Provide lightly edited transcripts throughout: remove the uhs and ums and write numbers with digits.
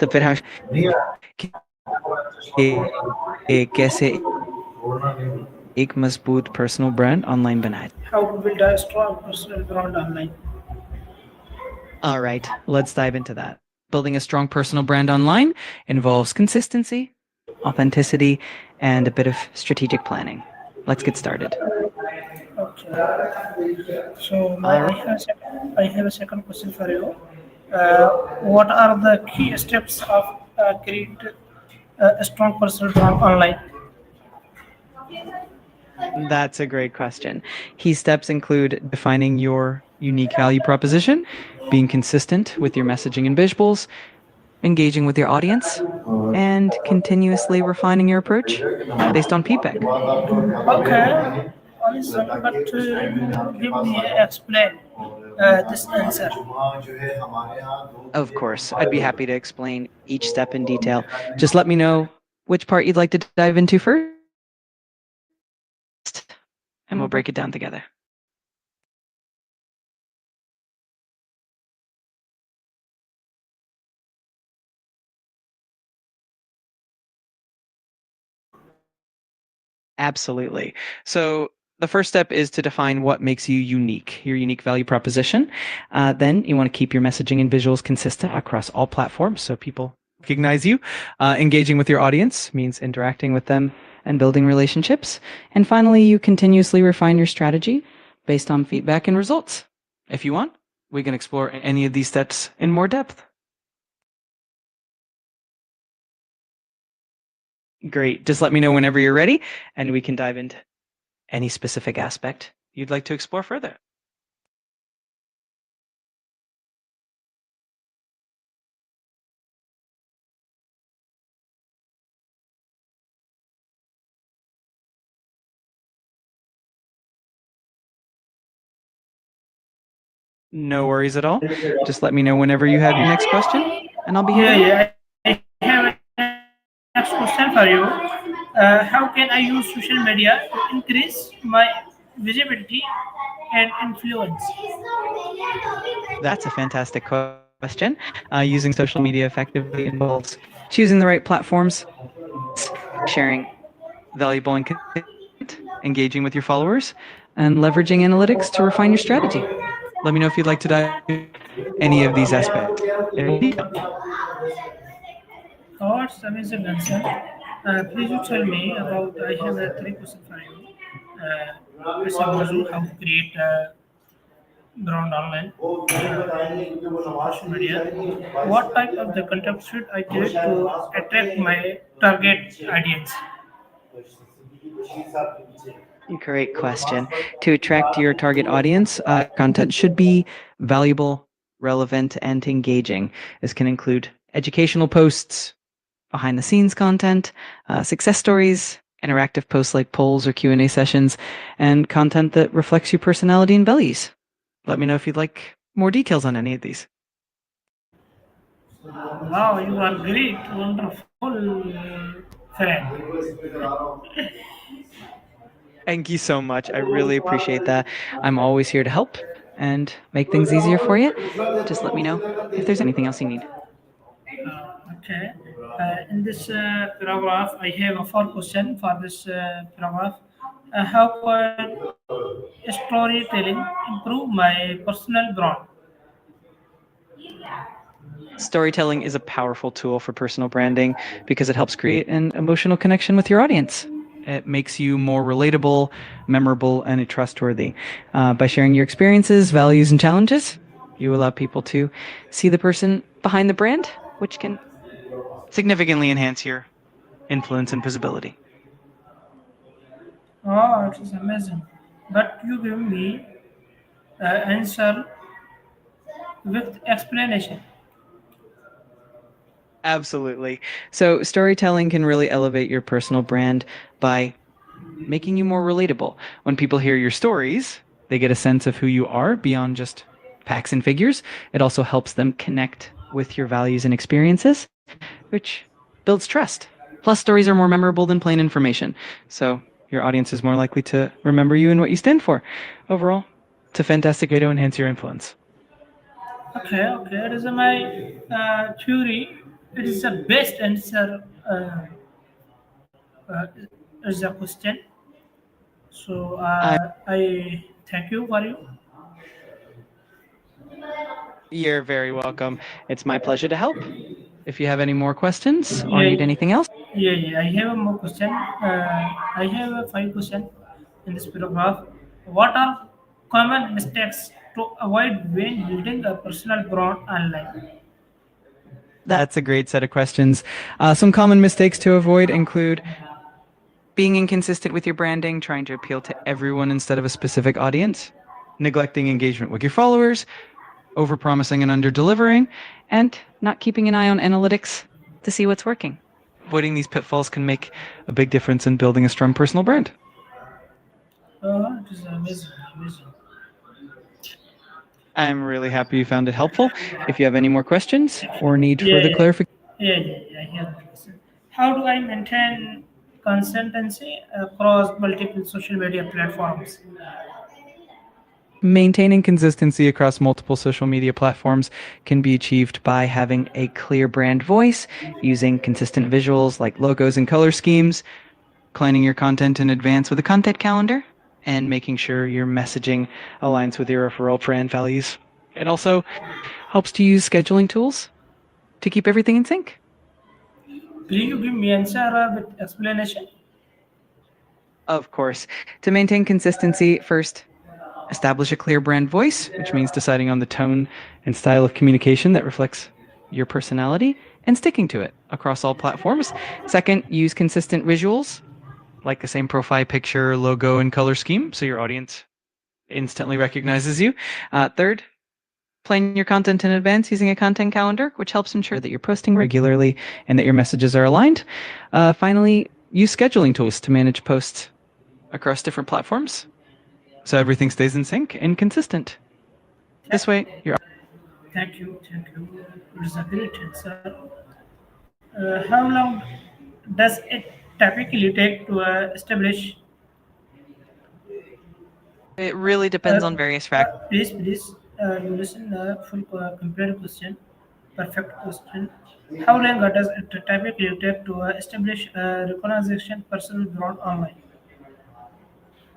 तो फिर हम कैसे एक मजबूत पर्सनल ब्रांड ऑनलाइन बनाए. How to build a strong personal brand online. All right, let's dive into that. Building a strong personal brand online involves consistency, authenticity, and a bit of strategic planning. Let's get started. Okay. So All right. I have a second question for you. Uh, what are the key steps of create a strong personal brand online? That's a great question. Key steps include defining your unique value proposition, being consistent with your messaging and visuals, engaging with your audience, and continuously refining your approach based on feedback. Okay. Awesome. But give me explain this answer. Of course, I'd be happy to explain each step in detail. Just let me know which part you'd like to dive into first, and we'll break it down together. Absolutely. So the first step is to define what makes you unique, your unique value proposition. Then you want to keep your messaging and visuals consistent across all platforms so people recognize you. Engaging with your audience means interacting with them and building relationships. And finally, you continuously refine your strategy based on feedback and results. If you want, we can explore any of these steps in more depth. Great. Just let me know whenever you're ready, and we can dive into any specific aspect you'd like to explore further. No worries at all. Just let me know whenever you have your next question, and I'll be here to help. Yeah, yeah. I have a next question for you. How can I use social media to increase my visibility and influence? That's a fantastic question. Using social media effectively involves choosing the right platforms, sharing valuable and engaging with your followers, and leveraging analytics to refine your strategy. Let me know if you'd like to dive into any of these aspects. Oh, it's amazing answer. Please you tell me about. I have a three question for you. Mr. Bazu, how to create a brand online, social media. What type of the content should I create to attract my target audience? Great question. To attract your target audience, content should be valuable, relevant, and engaging. This can include educational posts, behind the scenes content, success stories, interactive posts like polls or Q&A sessions, and content that reflects your personality and values. Let me know if you'd like more details on any of these. Wow, you are great, wonderful friend. Thank you so much. I really appreciate that. I'm always here to help and make things easier for you. Just let me know if there's anything else you need. Okay. In this paragraph, I have a four question for this paragraph. How could storytelling improve my personal brand? Storytelling is a powerful tool for personal branding because it helps create an emotional connection with your audience. It makes you more relatable, memorable, and trustworthy. By sharing your experiences, values, and challenges, you allow people to see the person behind the brand, which can significantly enhance your influence and visibility. Oh, it is amazing. But you give me answer with explanation. Absolutely. So, storytelling can really elevate your personal brand by making you more relatable. When people hear your stories, they get a sense of who you are beyond just facts and figures. It also helps them connect with your values and experiences, which builds trust. Plus, stories are more memorable than plain information. So, your audience is more likely to remember you and what you stand for. Overall, it's a fantastic way to enhance your influence. Okay. It is my theory. It is the best answer. Uh, is the question. So I, I thank you for you. you're very welcome. It's my pleasure to help. If you have any more questions or Yeah, need anything else, yeah. I have a more question. I have a five question in this paragraph. What are common mistakes to avoid when building a personal brand online? that's a great set of questions. Some common mistakes to avoid include being inconsistent with your branding, trying to appeal to everyone instead of a specific audience, neglecting engagement with your followers, overpromising and underdelivering, and not keeping an eye on analytics to see what's working. Avoiding these pitfalls can make a big difference in building a strong personal brand. It is amazing, amazing. I'm really happy you found it helpful. If you have any more questions or need Yeah, further yeah, clarification, I have a question. How do I maintain consistency across multiple social media platforms? maintaining consistency across multiple social media platforms can be achieved by having a clear brand voice, using consistent visuals like logos and color schemes, planning your content in advance with a content calendar, and making sure your messaging aligns with your referral brand values. It also helps to use scheduling tools to keep everything in sync. Will you give me answer with explanation? Of course, to maintain consistency, first, establish a clear brand voice, which means deciding on the tone and style of communication that reflects your personality and sticking to it across all platforms. Second, use consistent visuals, like the same profile picture, logo, and color scheme, so your audience instantly recognizes you. Third, plan your content in advance using a content calendar, which helps ensure that you're posting regularly and that your messages are aligned. Finally, use scheduling tools to manage posts across different platforms so everything stays in sync and consistent. This way, you're Thank you. It is a great answer. How long does it typically take to establish? it really depends on various factors. Please, you listen full complete question, perfect question. How long does it typically take to establish a recognition personal brand online?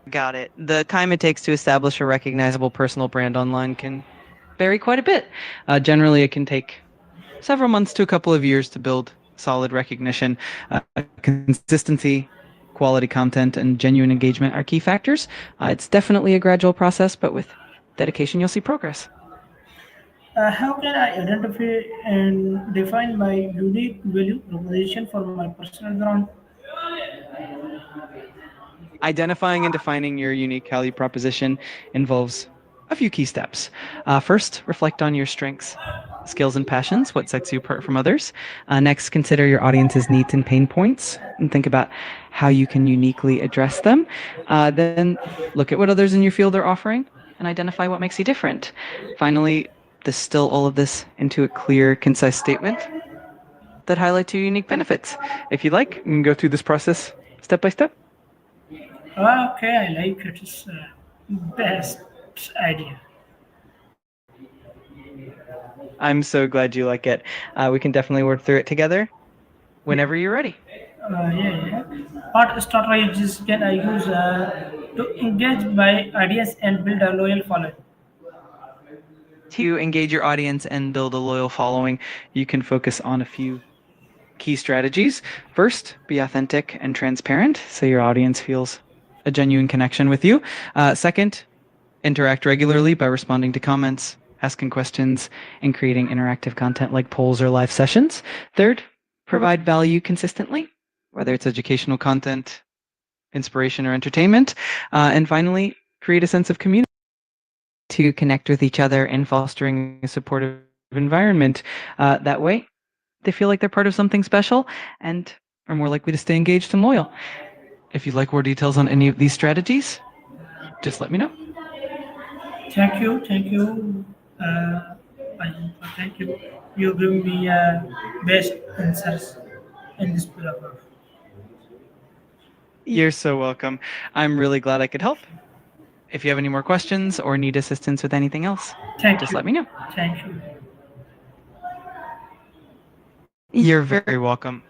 Got it. The time it takes to establish a recognizable personal brand online can vary quite a bit. Generally, it can take several months to a couple of years to build solid recognition. Consistency, quality content, and genuine engagement are key factors. It's definitely a gradual process, but with dedication, you'll see progress. How can I identify and define my unique value proposition for my personal brand? Identifying and defining your unique value proposition involves a few key steps. First, reflect on your strengths, skills, and passions, what sets you apart from others. Next, consider your audience's needs and pain points and think about how you can uniquely address them. Then, look at what others in your field are offering and identify what makes you different. Finally, distill all of this into a clear, concise statement that highlights your unique benefits. If you like, you can go through this process step by step. Okay, I like it. It's best idea. I'm so glad you like it. We can definitely work through it together whenever you're ready. Yeah. What strategies can I use to engage my audience and build a loyal following? To engage your audience and build a loyal following, you can focus on a few key strategies. First, be authentic and transparent so your audience feels a genuine connection with you. Second, interact regularly by responding to comments, asking questions, and creating interactive content like polls or live sessions. Third, provide value consistently, whether it's educational content, inspiration, or entertainment. And finally, create a sense of community to connect with each other and fostering a supportive environment. That way, they feel like they're part of something special and are more likely to stay engaged and loyal. If you'd like more details on any of these strategies, just let me know. Thank you. Uh, thank you. You give me best answers in this paragraph. You're so welcome. I'm really glad I could help. if you have any more questions or need assistance with anything else, Thank just you. let me know. Thank you. You're very welcome.